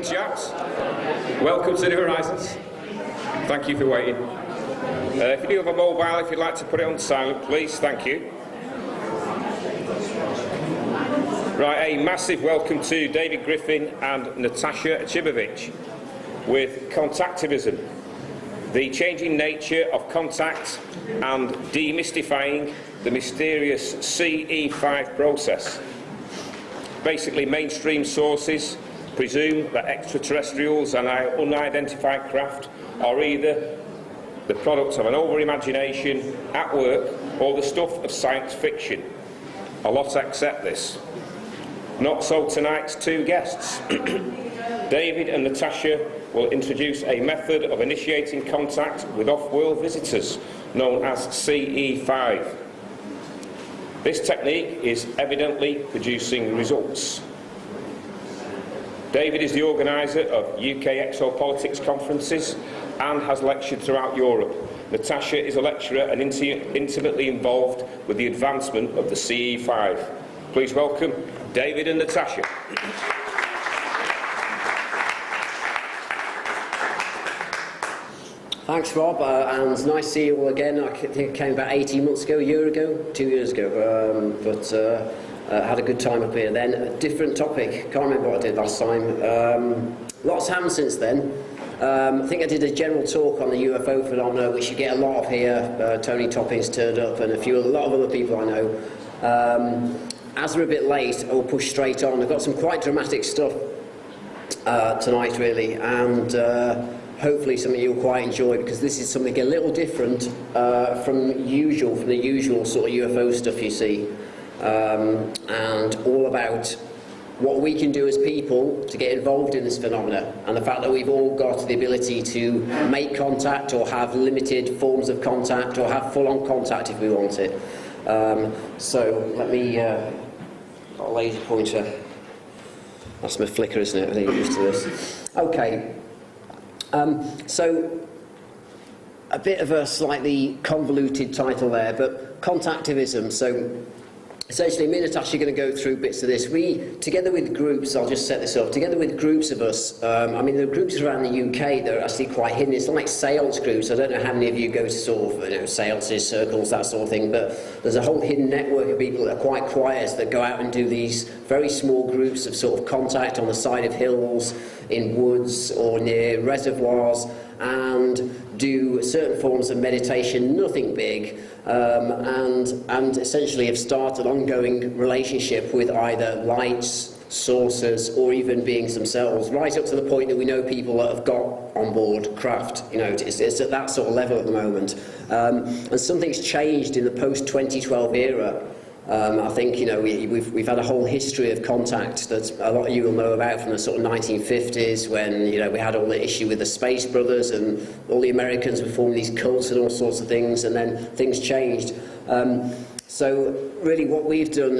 chaps. Welcome to the Horizons. Thank you for waiting. If you do have a mobile, if you'd like to put it on silent, please. Thank you. Right, a massive welcome to David Griffin and Natasha Acimovic with Contactivism, the changing nature of contact and demystifying the mysterious CE5 process. Basically, mainstream sources presume that extraterrestrials and unidentified craft are either the product of an over-imagination at work or the stuff of science fiction. A lot accept this. Not so tonight's two guests. David and Natasha will introduce a method of initiating contact with off-world visitors known as CE5. This technique is evidently producing results. David is the organiser of UK exopolitics conferences and has lectured throughout Europe. Natasha is a lecturer and intimately involved with the advancement of the CE5. Please welcome David and Natasha. Thanks, Rob, and it's nice to see you all again. I think it came about 18 months ago, a year ago, 2 years ago, had a good time up here then. A different topic, can't remember what I did last time. Lots happened since then. I think I did a general talk on the UFO phenomena, which you get a lot of here. Tony Toppings turned up and a lot of other people I know. As we're a bit late, I'll push straight on. I've got some quite dramatic stuff tonight, really, and hopefully some of you will quite enjoy, because this is something a little different from the usual sort of UFO stuff you see, and all about what we can do as people to get involved in this phenomena, and the fact that we've all got the ability to make contact or have limited forms of contact or have full-on contact if we want it. So let me got a laser pointer. That's my flicker, isn't it? I think I'm used to this. Okay. So a bit of a slightly convoluted title there, but Contactivism. So essentially, me and Natasha are going to go through bits of this. We, together with groups, I'll just set this up, together with groups of us, I mean, there are groups around the UK that are actually quite hidden. It's like seance groups. I don't know how many of you go to sort of, seances, circles, that sort of thing, but there's a whole hidden network of people that are quite quiet that go out and do these very small groups of sort of contact on the side of hills, in woods, or near reservoirs, and do certain forms of meditation, nothing big, and essentially have started an ongoing relationship with either lights, sources, or even beings themselves, right up to the point that we know people that have got on board craft. It's at that sort of level at the moment. And something's changed in the post-2012 era. I think we've had a whole history of contact that a lot of you will know about from the sort of 1950s, when we had all the issue with the Space Brothers and all the Americans were forming these cults and all sorts of things, and then things changed. So really what we've done,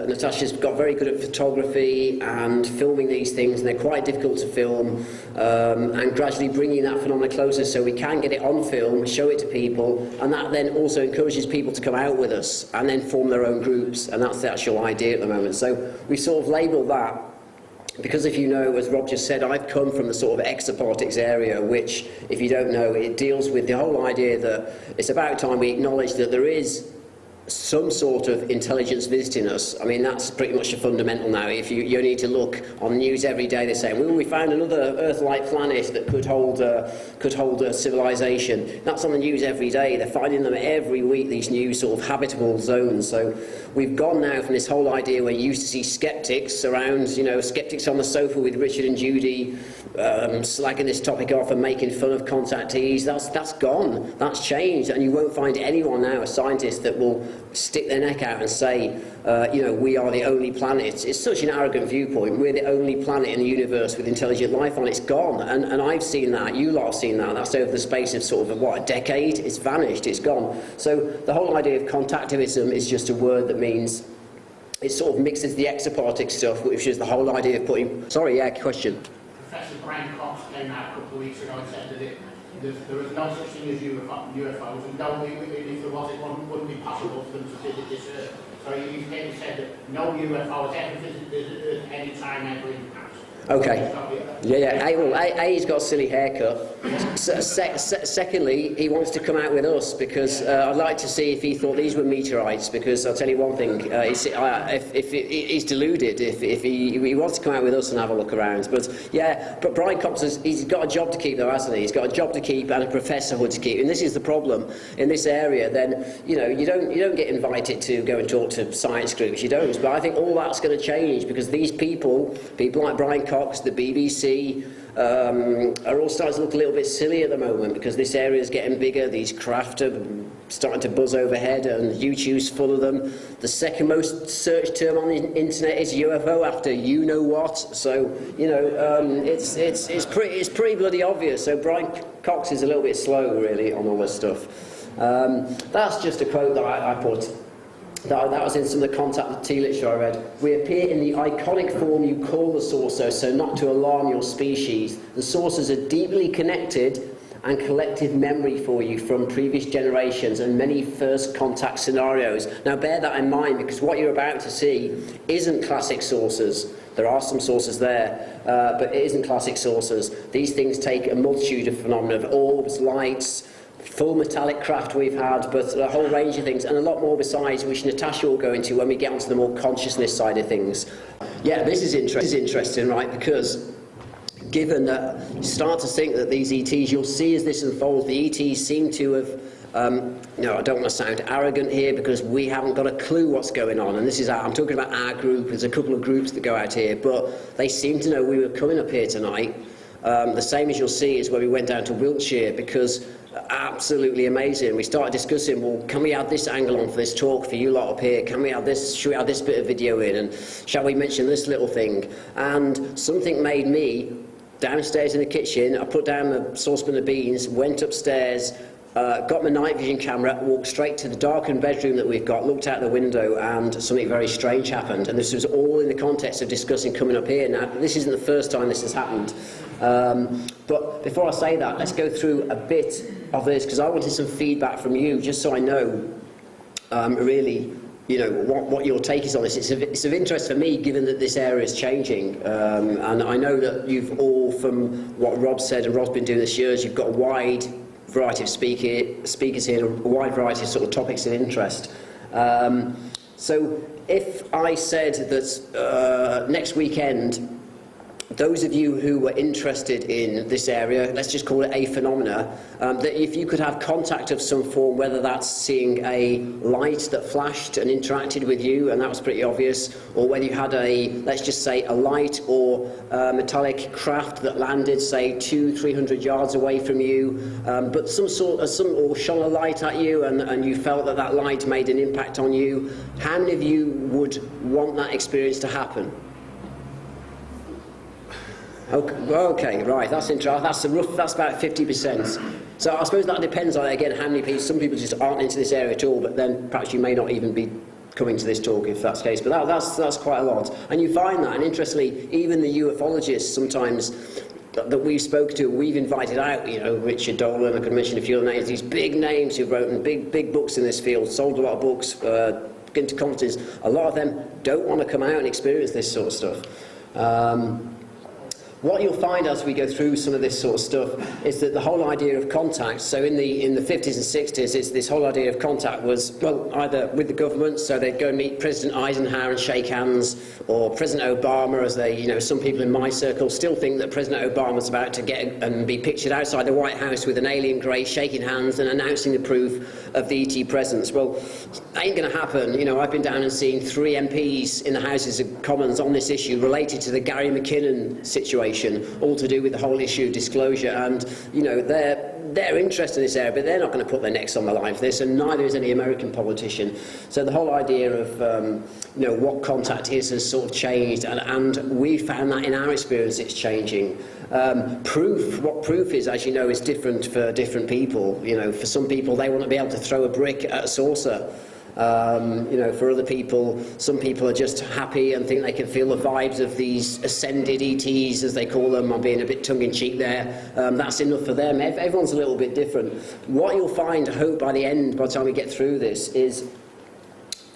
Natasha's got very good at photography and filming these things, and they're quite difficult to film, and gradually bringing that phenomena closer so we can get it on film, show it to people, and that then also encourages people to come out with us and then form their own groups, and that's the actual idea at the moment. So we sort of labelled that, because if you know, as Rob just said, I've come from the sort of exopolitics area, which, if you don't know, it deals with the whole idea that it's about time we acknowledge that there is some sort of intelligence visiting us. I mean, that's pretty much a fundamental now. If you need to look on the news every day, they're saying, well, we found another Earth-like planet that could hold a civilization. That's on the news every day. They're finding them every week, these new sort of habitable zones. So we've gone now from this whole idea where you used to see skeptics around, skeptics on the sofa with Richard and Judy, slagging this topic off and making fun of contactees. That's gone. That's changed, and you won't find anyone now, a scientist, that will stick their neck out and say, we are the only planet. It's such an arrogant viewpoint. We're the only planet in the universe with intelligent life on. It's gone, and I've seen that. You lot have seen that. That's over the space of sort of a decade. It's vanished. It's gone. So the whole idea of contactivism is just a word that means it sort of mixes the exopolitics stuff, which is the whole idea of putting. Sorry, yeah, question. Professor Brian Cox came out a couple of weeks ago and said that there was no such thing as UFOs, and if there was, it wouldn't be possible for them to visit this Earth. So he came and said that no UFO has ever visited Earth any time ever in the past. Okay. Yeah. A's got a silly haircut. Secondly, he wants to come out with us because I'd like to see if he thought these were meteorites. Because I'll tell you one thing: if he's deluded, if he wants to come out with us and have a look around. But Brian Cox he's got a job to keep, though, hasn't he? He's got a job to keep and a professorhood to keep. And this is the problem in this area. Then you don't get invited to go and talk to science groups. You don't. But I think all that's going to change because these people like Brian Cox, the BBC. Are all starting to look a little bit silly at the moment because this area is getting bigger. These craft are starting to buzz overhead, and YouTube's full of them. The second most searched term on the internet is UFO after you know what. So it's pretty bloody obvious. So Brian Cox is a little bit slow, really, on all this stuff. That's just a quote that I put. That was in some of the Contact literature I read. We appear in the iconic form you call the saucer, so not to alarm your species. The saucers are deeply connected and collective memory for you from previous generations and many first contact scenarios. Now bear that in mind because what you're about to see isn't classic saucers. There are some saucers there, but it isn't classic saucers. These things take a multitude of phenomena of orbs, lights, full metallic craft we've had, but a whole range of things, and a lot more besides, which Natasha will go into when we get onto the more consciousness side of things. Yeah, this is interesting, right? Because given that you start to think that these ETs, you'll see as this unfolds, the ETs seem to have, I don't want to sound arrogant here because we haven't got a clue what's going on, and this is I'm talking about our group. There's a couple of groups that go out here, but they seem to know we were coming up here tonight. The same as you'll see is when we went down to Wiltshire, because absolutely amazing. We started discussing, well, can we add this angle on for this talk for you lot up here? Can we add this? Should we add this bit of video in? And shall we mention this little thing? And something made me, downstairs in the kitchen, I put down the saucepan of beans, went upstairs, got my night vision camera, walked straight to the darkened bedroom that we've got, looked out the window, and something very strange happened. And this was all in the context of discussing coming up here. Now, this isn't the first time this has happened. But before I say that, let's go through a bit of this, because I wanted some feedback from you, just so I know, really, what your take is on this. It's of interest for me, given that this area is changing. And I know that you've all, from what Rob said, and Rob's been doing this years, you've got a wide variety of speakers here, a wide variety of sort of topics of interest. So if I said that next weekend, those of you who were interested in this area, let's just call it a phenomena, that if you could have contact of some form, whether that's seeing a light that flashed and interacted with you, and that was pretty obvious, or whether you had let's just say a light or metallic craft that landed, say, 200-300 yards away from you, but or shone a light at you, and you felt that light made an impact on you, how many of you would want that experience to happen? Okay, right. That's interesting. That's about 50%. So I suppose that depends on, again, how many people. Some people just aren't into this area at all, but then perhaps you may not even be coming to this talk if that's the case. But that's quite a lot. And you find that, and interestingly, even the ufologists sometimes that we've spoken to, we've invited out, Richard Dolan, I could mention a few other names, these big names who've written big books in this field, sold a lot of books, been to conferences. A lot of them don't want to come out and experience this sort of stuff. What you'll find as we go through some of this sort of stuff is that the whole idea of contact, so in the 50s and 60s, this whole idea of contact was, well, either with the government, so they'd go and meet President Eisenhower and shake hands, or President Obama, as they, some people in my circle still think that President Obama's about to get and be pictured outside the White House with an alien grace, shaking hands and announcing the proof of the ET presence. Well, that ain't going to happen. I've been down and seen 3 MPs in the Houses of Commons on this issue related to the Gary McKinnon situation, all to do with the whole issue of disclosure, and they're interested in this area, but they're not going to put their necks on the line for this, and neither is any American politician. So the whole idea of what contact is has sort of changed, and we found that in our experience it's changing. What proof is, as you know, is different for different people. For some people, they want to be able to throw a brick at a saucer. For other people, some people are just happy and think they can feel the vibes of these ascended ETs, as they call them. I'm being a bit tongue-in-cheek there. That's enough for them. Everyone's a little bit different. What you'll find, I hope, by the time we get through this, is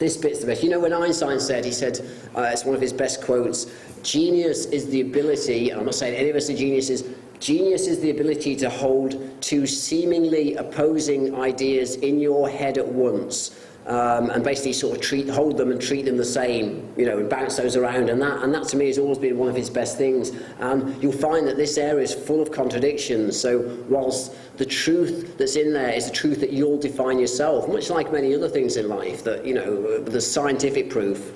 this bit's the best. You know, when Einstein said, he said, it's one of his best quotes, genius is the ability, and I'm not saying any of us are geniuses, genius is the ability to hold two seemingly opposing ideas in your head at once. And basically sort of hold them and treat them the same, you know, and bounce those around. And that to me has always been one of his best things. And you'll find that this area is full of contradictions. So whilst the truth that's in there is the truth that you'll define yourself, much like many other things in life, that, you know, the scientific proof.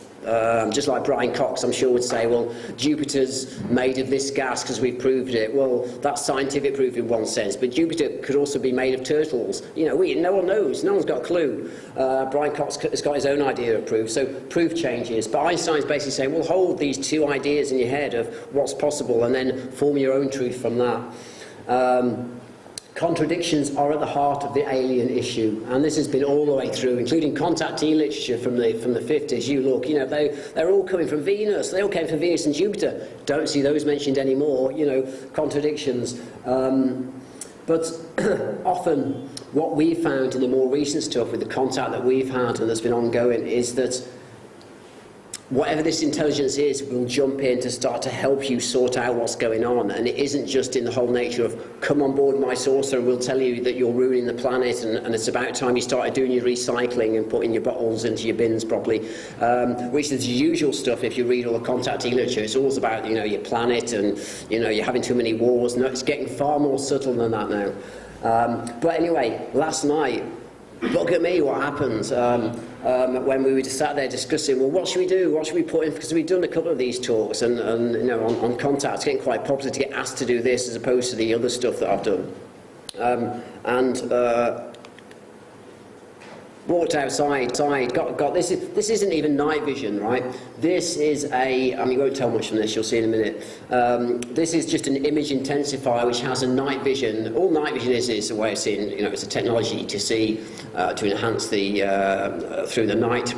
Just like Brian Cox, I'm sure, would say, well, Jupiter's made of this gas because we've proved it. Well, that's scientific proof in one sense, but Jupiter could also be made of turtles. You know, no one knows. No one's got a clue. Brian Cox has got his own idea of proof, so proof changes. But Einstein's basically saying, well, hold these two ideas in your head of what's possible and then form your own truth from that. Contradictions are at the heart of the alien issue, and this has been all the way through, including contactee literature from the 50s. You look, you know, they're all coming from Venus. They all came from Venus and Jupiter. Don't see those mentioned anymore. You know, contradictions. But often, what we've found in the more recent stuff with the contact that we've had and that's been ongoing is that whatever this intelligence is will jump in to start to help you sort out what's going on. And it isn't just in the whole nature of, come on board my saucer and we'll tell you that you're ruining the planet and it's about time you started doing your recycling and putting your bottles into your bins properly, which is the usual stuff if you read all the contactee literature. It's always about, you know, your planet and, you know, you're having too many wars. No, it's getting far more subtle than that now. But anyway, last night, look at me, what happened when we were sat there discussing, well, what should we do? What should we put in? Because we've done a couple of these talks and you know, on contact, it's getting quite popular to get asked to do this as opposed to the other stuff that I've done. Walked outside, got this isn't even night vision, right? This is I mean, you won't tell much from this, you'll see in a minute. This is just an image intensifier which has a night vision. All night vision is a way of seeing, you know, it's a technology to see, to enhance the, through the night, to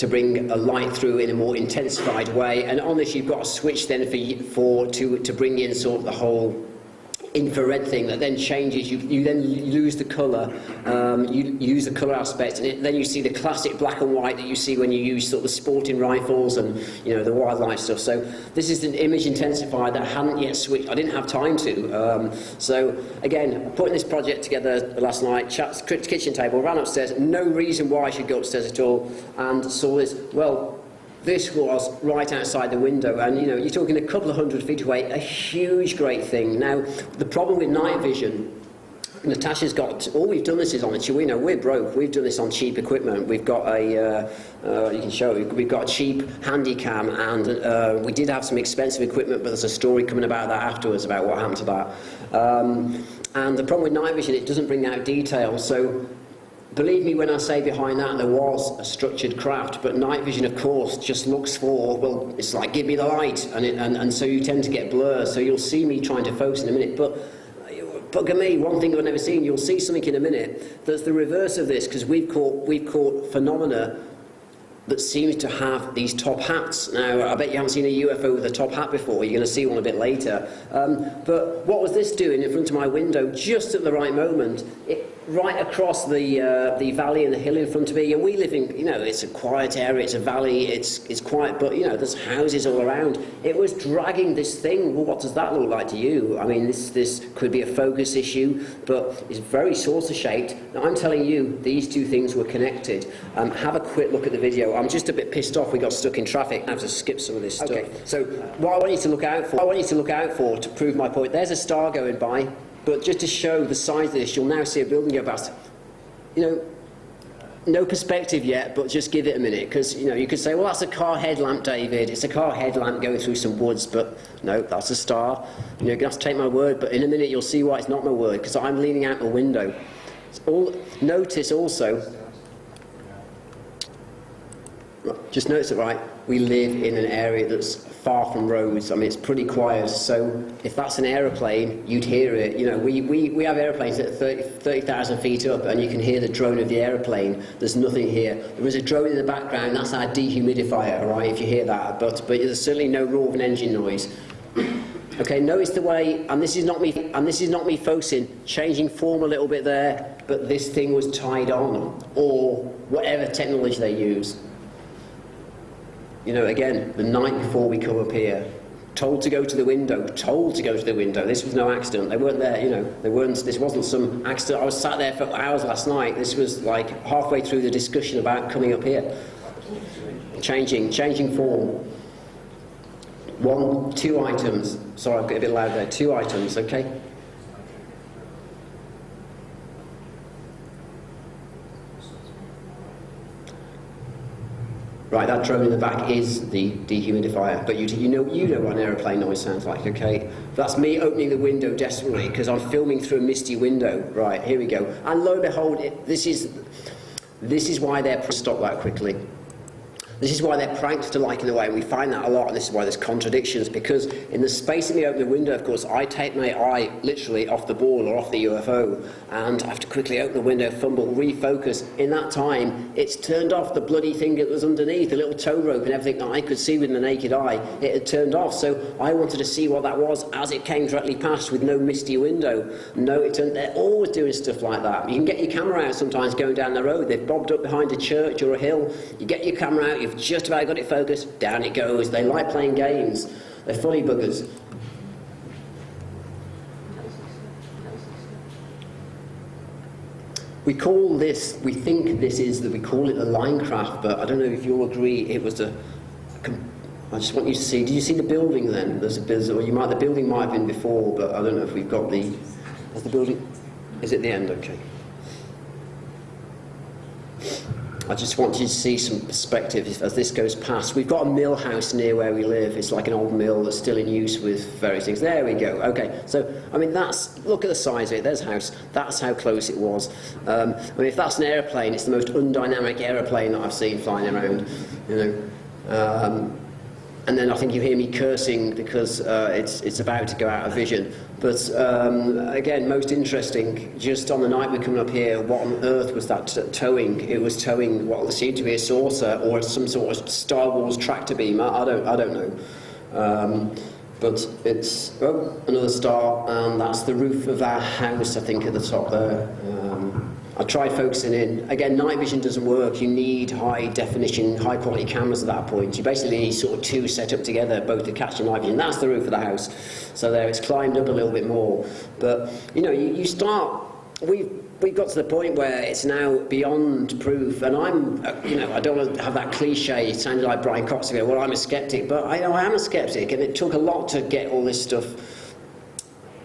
bring a light through in a more intensified way. And on this you've got a switch then to bring in sort of the whole infrared thing that then changes. You then lose the colour, you use the colour aspect, and then you see the classic black and white that you see when you use sort of the sporting rifles and, you know, the wildlife stuff. So this is an image intensifier that I hadn't yet switched. I didn't have time to. So again, putting this project together last night, kitchen table, ran upstairs, no reason why I should go upstairs at all, and saw this. Well, this was right outside the window, and you know, you're talking a couple of 100 feet away, a huge, great thing. Now, the problem with night vision, Natasha's got, all we've done this is on a, we know we're broke, we've done this on cheap equipment. We've got a, you can show, we've got a cheap handy cam, and we did have some expensive equipment, but there's a story coming about that afterwards, about what happened to that. And the problem with night vision, it doesn't bring out detail, so believe me when I say behind that there was a structured craft, but night vision, of course, just looks for, well, it's like, give me the light, and so you tend to get blur. So you'll see me trying to focus in a minute, but look at me, one thing I've never seen, you'll see something in a minute that's the reverse of this, because we've caught phenomena that seems to have these top hats. Now, I bet you haven't seen a UFO with a top hat before. You're going to see one a bit later. But what was this doing in front of my window just at the right moment? Right across the valley and the hill in front of me, and we live in, you know, it's a quiet area, it's a valley, it's quiet, but you know, there's houses all around. It was dragging this thing. Well, what does that look like to you? I mean, this could be a focus issue, but it's very saucer shaped. Now, I'm telling you, these two things were connected. Have a quick look at the video. I'm just a bit pissed off. We got stuck in traffic. I have to skip some of this stuff. Okay. So, what I want you to look out for, to prove my point. There's a star going by. But just to show the size of this, you'll now see a building go past. You know, no perspective yet, but just give it a minute, because, you know, you could say, well, that's a car headlamp, David. It's a car headlamp going through some woods, but no, that's a star. You know, you're going to have to take my word, but in a minute you'll see why it's not my word, because I'm leaning out the window. Notice also, just notice it, right, we live in an area that's far from roads. I mean, it's pretty quiet, so if that's an aeroplane, you'd hear it. You know, we have airplanes at 30,000 feet up, and you can hear the drone of the airplane. There's nothing here. There is a drone in the background, that's our dehumidifier, right, if you hear that, but there's certainly no roar of an engine noise. Okay, notice the way, and this is not me focusing, changing form a little bit there, but this thing was tied on, or whatever technology they use. You know, again, the night before we come up here, told to go to the window, told to go to the window. This was no accident. They weren't there, you know, this wasn't some accident. I was sat there for hours last night. This was like halfway through the discussion about coming up here. Changing form. 2 items. Sorry, I've got a bit loud there. 2 items, okay? Right, that drone in the back is the dehumidifier, but you know what an aeroplane noise sounds like, okay? That's me opening the window desperately because I'm filming through a misty window. Right, here we go. And lo and behold, this is why they're stopped that quickly. This is why they're pranked to like in a way, and we find that a lot, and this is why there's contradictions, because in the space in the open window, of course, I take my eye literally off the ball or off the UFO, and I have to quickly open the window, fumble, refocus. In that time, it's turned off the bloody thing that was underneath, the little tow rope and everything that I could see with the naked eye. It had turned off, so I wanted to see what that was as it came directly past with no misty window. No, they're always doing stuff like that. You can get your camera out sometimes going down the road. They've bobbed up behind a church or a hill. You get your camera out, you've just about got it focused, down it goes. They like playing games. They're funny buggers. We call this, we think this is, we call it a line craft, but I don't know if you'll agree it was I just want you to see, did you see the building then? There's or the building might have been before, but I don't know if we've got is the building, is it the end? Okay. I just want you to see some perspective as this goes past. We've got a mill house near where we live. It's like an old mill that's still in use with various things. There we go. Okay, so, I mean, look at the size of it. There's a house. That's how close it was. I mean, if that's an aeroplane, it's the most undynamic aeroplane that I've seen flying around, you know. And then I think you hear me cursing because it's about to go out of vision. But again, most interesting, just on the night we're coming up here, what on earth was that towing? It was towing what seemed to be a saucer or some sort of Star Wars tractor beam. I don't know. But it's another star, and that's the roof of our house, I think, at the top there. I tried focusing in. Again, night vision doesn't work. You need high definition, high quality cameras at that point. You basically need sort of 2 set up together, both to catch the night vision. That's the roof of the house. So there, it's climbed up a little bit more. But, you know, you start, we've got to the point where it's now beyond proof, and I'm, you know, I don't want to have that cliche, it sounded like Brian Cox ago, well, I'm a skeptic, but I am a skeptic, and it took a lot to get all this stuff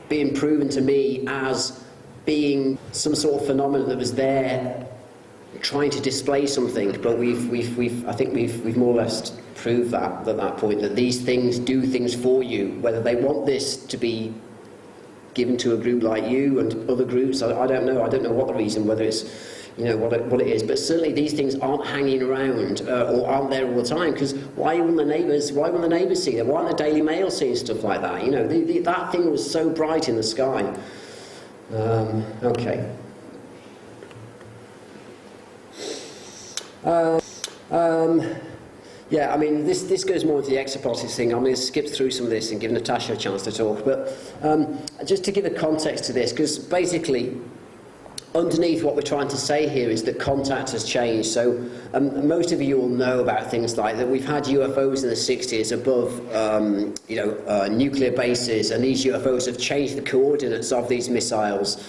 being proven to me as being some sort of phenomenon that was there trying to display something, but I think we've more or less proved that at that point, that these things do things for you, whether they want this to be given to a group like you and other groups, I don't know what the reason, whether it's, you know, what it is, but certainly these things aren't hanging around or aren't there all the time, because why wouldn't the neighbours see them? Why aren't the Daily Mail seeing stuff like that? You know, that thing was so bright in the sky. Okay. Yeah, I mean, this goes more into the exopolitics thing. I'm going to skip through some of this and give Natasha a chance to talk. But just to give a context to this, because basically, underneath what we're trying to say here is that contact has changed. So most of you will know about things like that. We've had UFOs in the 60s above nuclear bases, and these UFOs have changed the coordinates of these missiles.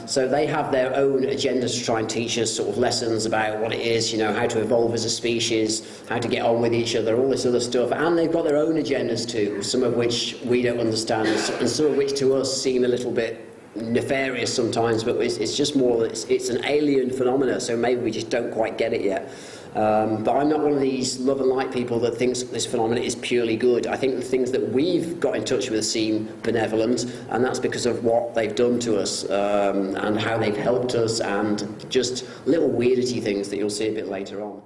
So they have their own agendas to try and teach us sort of lessons about what it is, you know, how to evolve as a species, how to get on with each other, all this other stuff. And they've got their own agendas too, some of which we don't understand, and some of which to us seem a little bit nefarious sometimes, but it's just more, it's an alien phenomena, so maybe we just don't quite get it yet. But I'm not one of these love and light people that thinks this phenomenon is purely good. I think the things that we've got in touch with seem benevolent, and that's because of what they've done to us and how they've helped us, and just little weirdity things that you'll see a bit later on.